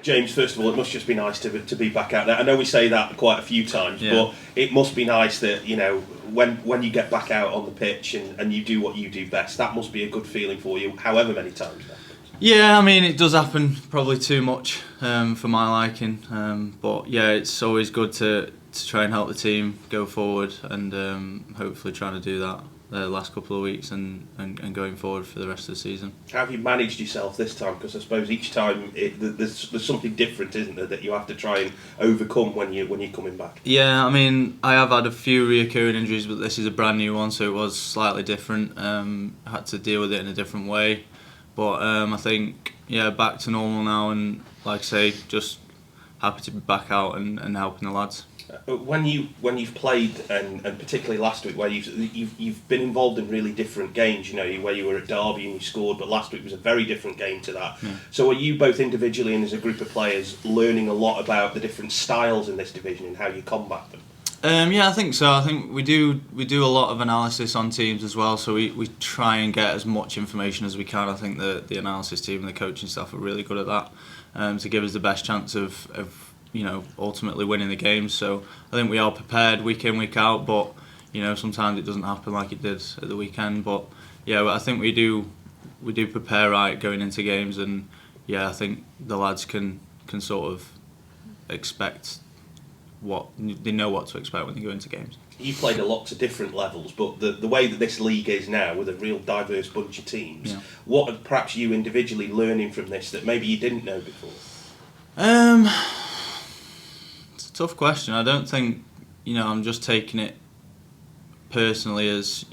James, first of all, it must just be nice to be back out there. I know we say that quite a few times, but it must be nice that, you know, when you get back out on the pitch and you do what you do best, that must be a good feeling for you, however many times that happens. Yeah, I mean, it does happen probably too much for my liking, but yeah, it's always good to try and help the team go forward, and hopefully trying to do that the last couple of weeks and going forward for the rest of the season. How have you managed yourself this time? Because I suppose each time there's something different, isn't there, that you have to try and overcome when you're coming back? Yeah, I mean, I have had a few reoccurring injuries, but this is a brand new one, so it was slightly different. I had to deal with it in a different way, but I think back to normal now, and like I say, just happy to be back out and helping the lads. When you've played, and particularly last week, where you've been involved in really different games, you know, where you were at Derby and you scored, but last week was a very different game to that. Yeah. So are you both individually and as a group of players learning a lot about the different styles in this division and how you combat them? Yeah, I think so. I think we do a lot of analysis on teams as well, so we try and get as much information as we can. I think the analysis team and the coaching staff are really good at that, to give us the best chance of you know, ultimately winning the games. So I think we are prepared week in, week out, but you know, sometimes it doesn't happen like it did at the weekend. But yeah, I think we do prepare right going into games, and yeah, I think the lads can sort of expect they know what to expect when they go into games. You played at lots of different levels, but the way that this league is now, with a real diverse bunch of teams, what are perhaps you individually learning from this that maybe you didn't know before? It's a tough question. I don't think, you know, I'm just taking it personally as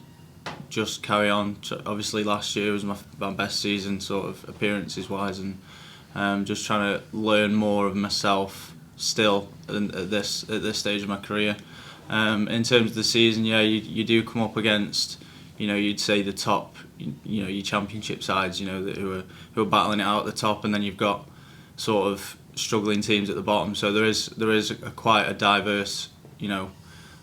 just carry on. Obviously last year was my best season sort of appearances wise, and just trying to learn more of myself still at this stage of my career. In terms of the season, you do come up against, you know, you'd say the top, you know, your championship sides, you know, who are battling it out at the top, and then you've got sort of struggling teams at the bottom. So there is quite a diverse, you know,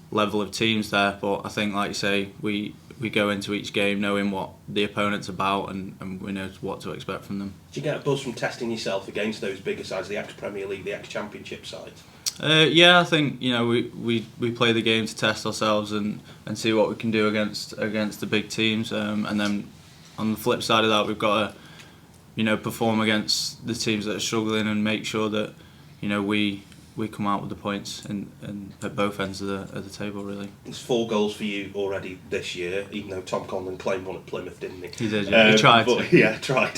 level of teams there. But I think, like you say, we go into each game knowing what the opponent's about, and we know what to expect from them. Do you get a buzz from testing yourself against those bigger sides, the ex-Premier League, the ex-Championship sides? Yeah, I think, you know, we play the game to test ourselves and see what we can do against the big teams, and then on the flip side of that, we've got to, you know, perform against the teams that are struggling and make sure that, you know, we come out with the points and at both ends of the table, really. There's 4 goals for you already this year, even though Tom Conlon claimed one at Plymouth, didn't he? He did, yeah. He tried to. Yeah, tried.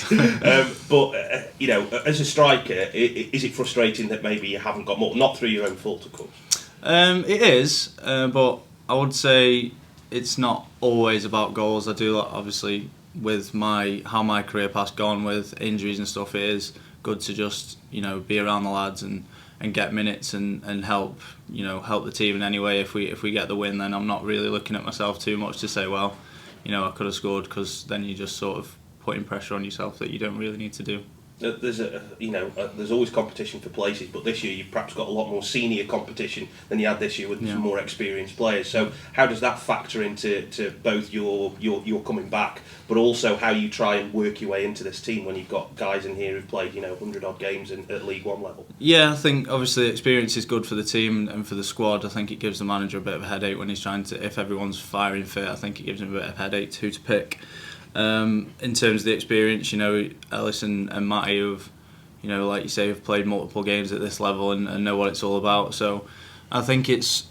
You know, as a striker, is it frustrating that maybe you haven't got more? Not through your own fault, of course. It is, but I would say it's not always about goals. I do, obviously, with how my career path's gone with injuries and stuff, it is good to just, you know, be around the lads and get minutes and help, you know, help the team in any way. If we get the win, then I'm not really looking at myself too much to say, well, you know, I could have scored, because then you just sort of putting pressure on yourself that you don't really need to do. There's always competition for places, but this year you've perhaps got a lot more senior competition than you had this year with some more experienced players. So how does that factor into both your coming back, but also how you try and work your way into this team when you've got guys in here who've played, you know, 100 odd games at League One level? Yeah, I think obviously experience is good for the team and for the squad. I think it gives the manager a bit of a headache when he's trying to, if everyone's firing fit, I think it gives him a bit of a headache who to pick. In terms of the experience, you know, Ellis and Matty, who've, you know, like you say, have played multiple games at this level and know what it's all about. So I think it's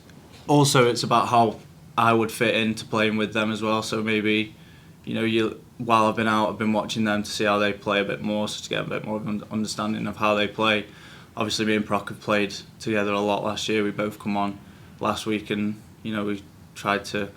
about how I would fit into playing with them as well. So maybe, you know, while I've been out, I've been watching them to see how they play a bit more, so to get a bit more of an understanding of how they play. Obviously, me and Proc have played together a lot last year. We both come on last week, and you know, we tried to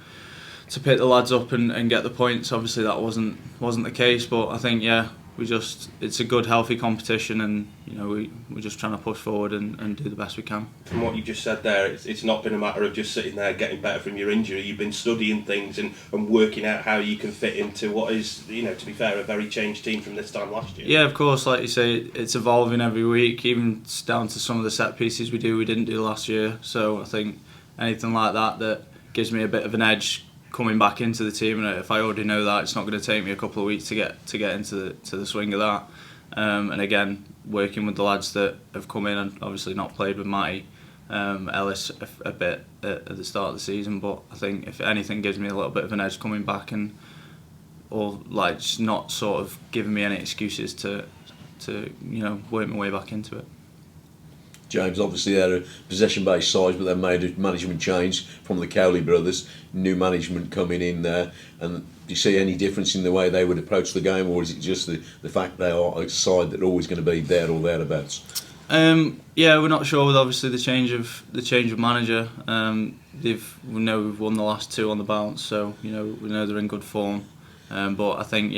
pick the lads up and get the points. Obviously that wasn't the case, but I think it's a good, healthy competition, and you know, we're just trying to push forward and do the best we can. From what you just said there, it's not been a matter of just sitting there getting better from your injury. You've been studying things and working out how you can fit into what is, you know, to be fair, a very changed team from this time last year. Yeah, of course, like you say, it's evolving every week, even down to some of the set pieces we didn't do last year. So I think anything like that gives me a bit of an edge coming back into the team, and if I already know that, it's not going to take me a couple of weeks to get into the swing of that. And again, working with the lads that have come in and obviously not played with Matty Ellis a bit at the start of the season, but I think if anything gives me a little bit of an edge coming back, and or like just not sort of giving me any excuses to work my way back into it. James, obviously they're a possession-based side, but they've made a management change from the Cowley brothers, new management coming in there, and do you see any difference in the way they would approach the game, or is it just the fact they are a side that are always going to be there or thereabouts? Yeah, we're not sure with obviously the change of manager. We know we've won the last 2 on the bounce, so we know they're in good form. But I think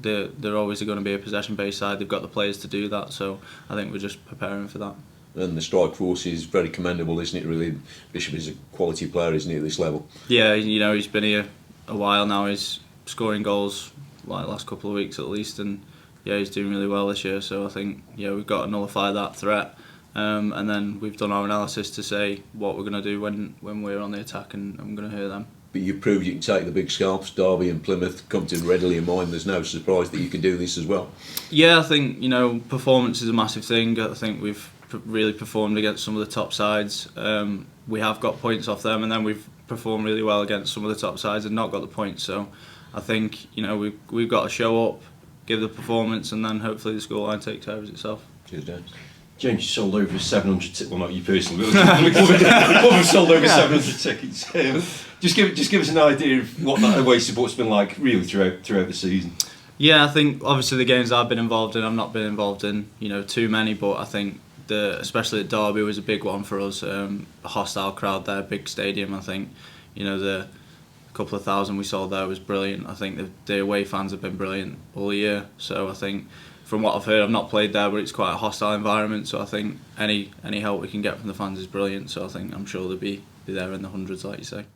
they're always going to be a possession-based side. They've got the players to do that, so I think we're just preparing for that. And the strike force is very commendable, isn't it? Really, Bishop is a quality player, isn't he, at this level? Yeah, he's been here a while now. He's scoring goals like last couple of weeks at least, and he's doing really well this year. So I think we've got to nullify that threat, and then we've done our analysis to say what we're going to do when we're on the attack, and I'm going to hurt them. But you've proved you can take the big scalps. Derby and Plymouth come to readily in mind. There's no surprise that you can do this as well. Yeah, I think performance is a massive thing. I think we've really performed against some of the top sides. We have got points off them, and then we've performed really well against some of the top sides and not got the points. So I think we've got to show up, give the performance, and then hopefully the scoreline takes care of itself. Cheers, James. James, you sold over 700 tickets. Well, not you personally, but the club have sold over 700 tickets. Just give us an idea of what that away support's been like really throughout the season. Yeah, I think obviously the games I've been involved in, I've not been involved in too many, but I think especially at Derby was a big one for us. A hostile crowd there, big stadium. I think the couple of thousand we saw there was brilliant. I think the away fans have been brilliant all year. So I think from what I've heard, I've not played there, but it's quite a hostile environment. So I think any help we can get from the fans is brilliant. So I think I'm sure they'll be there in the hundreds, like you say.